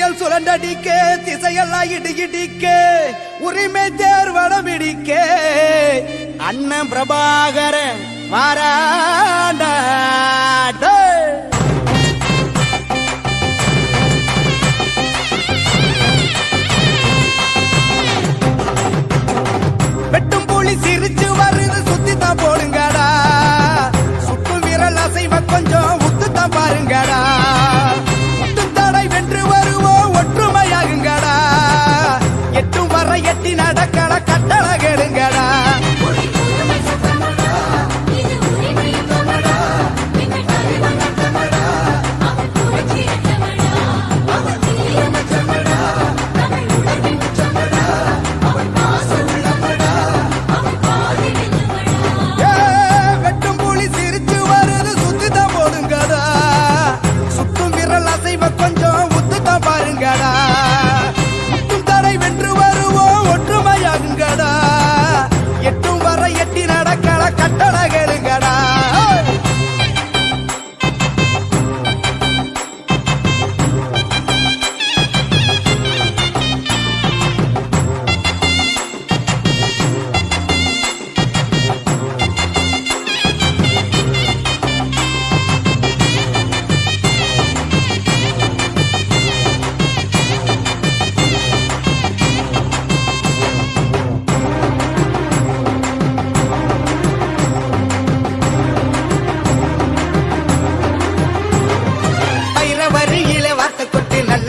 புயல் சுழண்டடிக்க திசையெல்லாம் இடிக்க உரிமை தேர்வடம் இடிக்க அண்ணன் பிரபாகரன் வாராண்டா வெட்டும் புலி சிரிச்சு வருது சுத்தித்தான் போடுங்கடா சுட்டு விரல் அசைவ கொஞ்சம் உத்துத்தான் பாருங்கடா தடை வென்று வருவோம் ஒற்றுமையாகுங்கடா எட்டும் வர எட்டி நடக்கட கட்டள கேளுங்கடா வெட்டும் புலி சிரிச்சு வருது சுத்தித்தான் போடுங்கடா சுட்டும் விரல் அசைவ கொஞ்சம் உத்துத்தான் பாருங்கடா முட்டும் தடை வென்று வருவோம் ஒற்றுமையாகுங்கடா எட்டும் வர எட்டி நடக்கட கட்டள கேளுங்கடா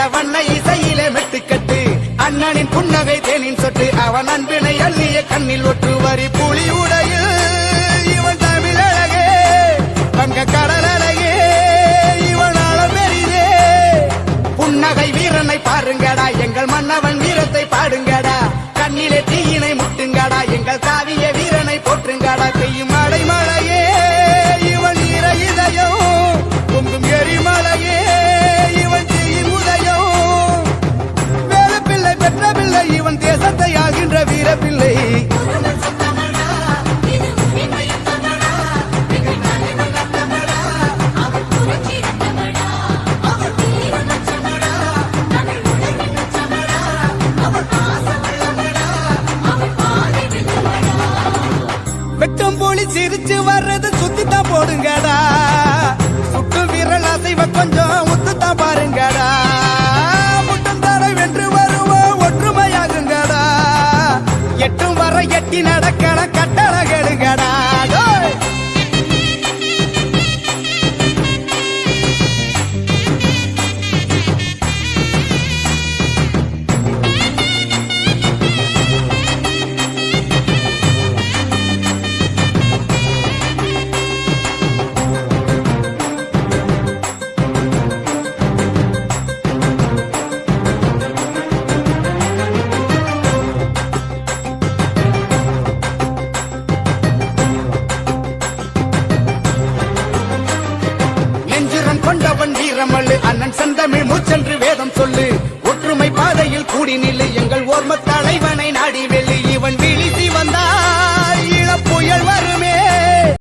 வண்ண இசையிலே மெட்டுக்கட்டு அண்ணனின் புன்னகை தேனின் சொட்டு அவன் அன்பினை அள்ளிய கண்ணில் ஒற்று வரி புலி உடையில் இவன் தமிழ் அழகே வங்க கடல் அழகே இவன் அளபெரிதே புன்னகை வீரனை பாருங்கடா எங்கள் மன்னவன் வீரத்தை பாடுங்கடா கண்ணிலே தீயினை முட்டுங்கடா எங்கள் காவிய வீரனை போற்றுங்கடா பெய்யும் மழை மழையே இவன் ஈர இதயம் பொங்கும் எரிமலையே இவன் தீயின் உதயம் வேலப்பிள்ளை பெற்ற பிள்ளை இவன் தேசத்தை ஆகின்ற வீரப்பிள்ளை வெட்டும் புலி சிரிச்சு வர்றது சுத்தித்தான் போடுங்கடா சுட்டு விரல் அசைவ கொஞ்சம் உத்துத்தான் பாருங்கடா முட்டும் தடை வென்று வருவோம் ஒற்றுமையாகுங்கடா எட்டும் வர எட்டி நடக்கட கட்டள கேளுங்கடா கொண்டவன் வீரமல்லு அண்ணன் செந்தமிழ் மூச்சென்று வேதம் சொல்லு ஒற்றுமை பாதையில் கூடி நில்லு எங்கள் ஓர்ம தலைவனை